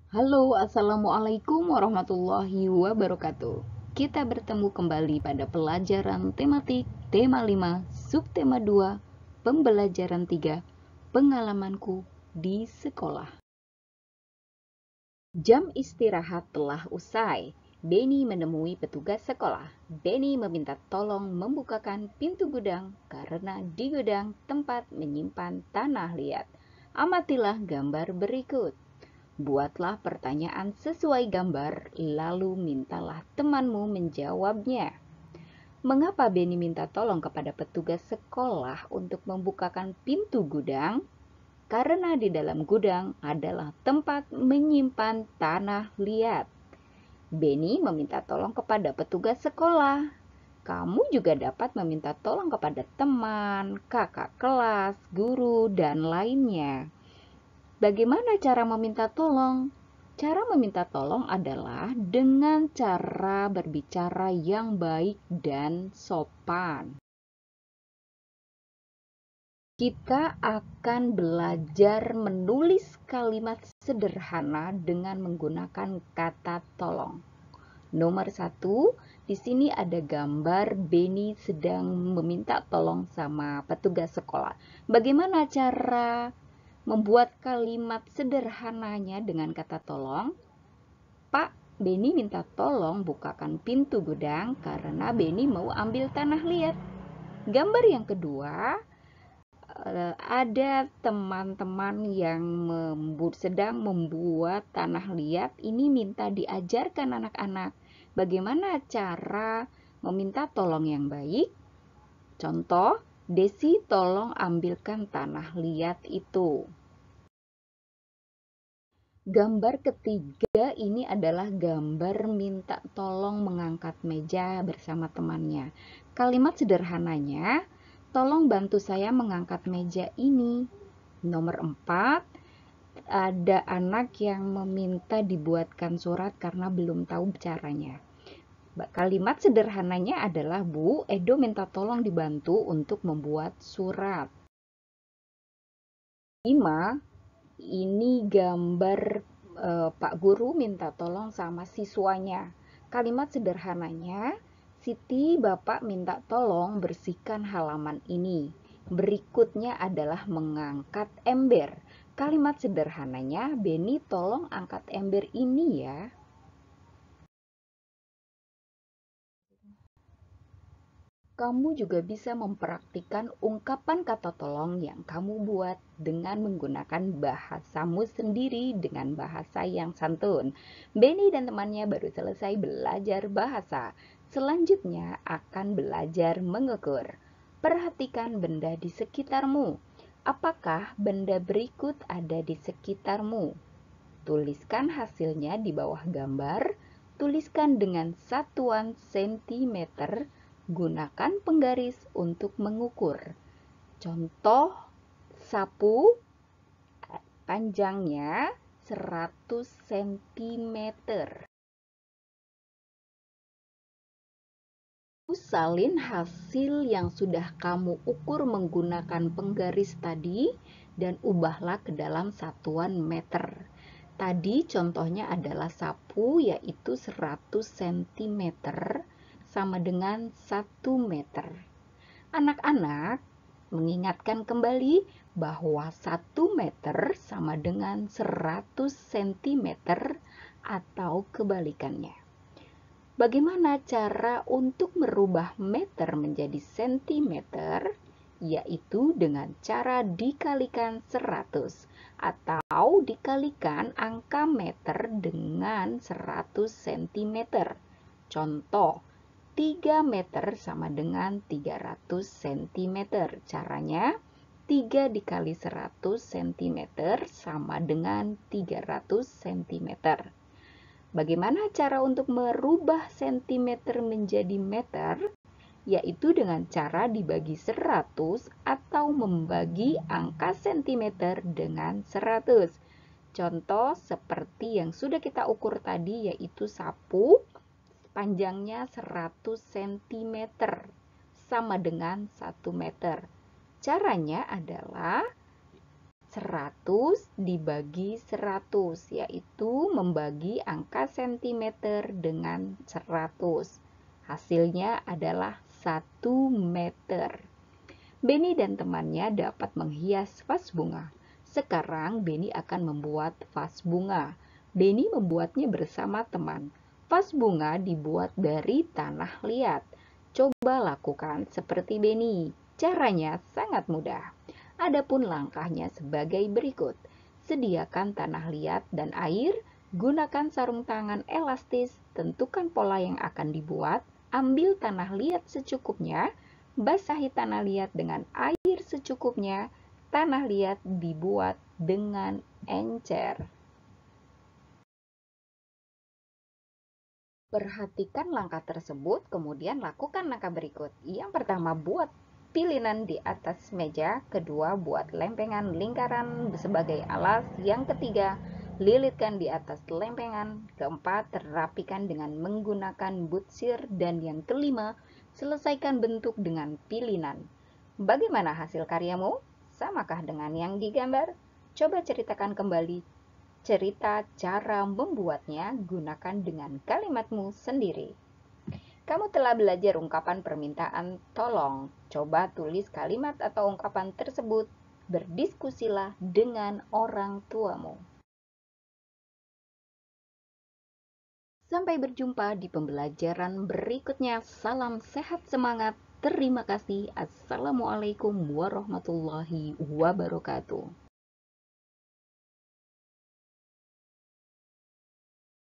Halo, Assalamualaikum warahmatullahi wabarakatuh. Kita bertemu kembali pada pelajaran tematik tema 5, subtema 2, pembelajaran 3, pengalamanku di sekolah. Jam istirahat telah usai. Benny menemui petugas sekolah. Benny meminta tolong membukakan pintu gudang karena di gudang tempat menyimpan tanah liat. Amatilah gambar berikut. Buatlah pertanyaan sesuai gambar, lalu mintalah temanmu menjawabnya. Mengapa Benny minta tolong kepada petugas sekolah untuk membukakan pintu gudang? Karena di dalam gudang adalah tempat menyimpan tanah liat. Benny meminta tolong kepada petugas sekolah. Kamu juga dapat meminta tolong kepada teman, kakak kelas, guru, dan lainnya. Bagaimana cara meminta tolong? Cara meminta tolong adalah dengan cara berbicara yang baik dan sopan. Kita akan belajar menulis kalimat sederhana dengan menggunakan kata tolong. Nomor 1, di sini ada gambar Benny sedang meminta tolong sama petugas sekolah. Bagaimana cara membuat kalimat sederhananya dengan kata tolong? Pak, Benny minta tolong bukakan pintu gudang karena Benny mau ambil tanah liat. Gambar yang kedua, ada teman-teman yang sedang membuat tanah liat. Ini minta diajarkan anak-anak bagaimana cara meminta tolong yang baik. Contoh, Desi tolong ambilkan tanah liat itu. Gambar ketiga ini adalah gambar minta tolong mengangkat meja bersama temannya. Kalimat sederhananya, tolong bantu saya mengangkat meja ini. Nomor 4, ada anak yang meminta dibuatkan surat karena belum tahu caranya. Kalimat sederhananya adalah, Bu, Edo minta tolong dibantu untuk membuat surat. 5, ini gambar Pak Guru minta tolong sama siswanya. Kalimat sederhananya, Siti, Bapak minta tolong bersihkan halaman ini. Berikutnya adalah mengangkat ember. Kalimat sederhananya, Benny tolong angkat ember ini ya. Kamu juga bisa mempraktikkan ungkapan kata tolong yang kamu buat dengan menggunakan bahasamu sendiri dengan bahasa yang santun. Benny dan temannya baru selesai belajar bahasa. Selanjutnya akan belajar mengukur. Perhatikan benda di sekitarmu. Apakah benda berikut ada di sekitarmu? Tuliskan hasilnya di bawah gambar. Tuliskan dengan satuan sentimeter. Gunakan penggaris untuk mengukur. Contoh, sapu panjangnya 100 cm. Salin hasil yang sudah kamu ukur menggunakan penggaris tadi dan ubahlah ke dalam satuan meter. Tadi contohnya adalah sapu, yaitu 100 cm sama dengan 1 meter. Anak-anak mengingatkan kembali bahwa 1 meter sama dengan 100 cm atau kebalikannya. Bagaimana cara untuk merubah meter menjadi sentimeter? Yaitu dengan cara dikalikan 100 atau dikalikan angka meter dengan 100 cm. Contoh, 3 meter sama dengan 300 cm. Caranya, 3 dikali 100 cm sama dengan 300 cm. Bagaimana cara untuk merubah sentimeter menjadi meter? Yaitu dengan cara dibagi 100 atau membagi angka sentimeter dengan 100. Contoh seperti yang sudah kita ukur tadi, yaitu sapu panjangnya 100 cm sama dengan 1 meter. Caranya adalah 100 dibagi 100, yaitu membagi angka sentimeter dengan 100. Hasilnya adalah 1 meter. Benny dan temannya dapat menghias vas bunga. Sekarang Benny akan membuat vas bunga. Benny membuatnya bersama teman. Vas bunga dibuat dari tanah liat. Coba lakukan seperti Benny. Caranya sangat mudah. Adapun langkahnya sebagai berikut. Sediakan tanah liat dan air, gunakan sarung tangan elastis, tentukan pola yang akan dibuat, ambil tanah liat secukupnya, basahi tanah liat dengan air secukupnya, tanah liat dibuat dengan encer. Perhatikan langkah tersebut, kemudian lakukan langkah berikut. Yang pertama, buat pilihan di atas meja. Kedua, buat lempengan lingkaran sebagai alas. Yang ketiga, lilitkan di atas lempengan. Keempat, rapikan dengan menggunakan butsir. Dan yang kelima, selesaikan bentuk dengan pilihan. Bagaimana hasil karyamu? Samakah dengan yang digambar? Coba ceritakan kembali cerita cara membuatnya, gunakan dengan kalimatmu sendiri. Kamu telah belajar ungkapan permintaan tolong. Coba tulis kalimat atau ungkapan tersebut. Berdiskusilah dengan orang tuamu. Sampai berjumpa di pembelajaran berikutnya. Salam sehat semangat. Terima kasih. Assalamualaikum warahmatullahi wabarakatuh.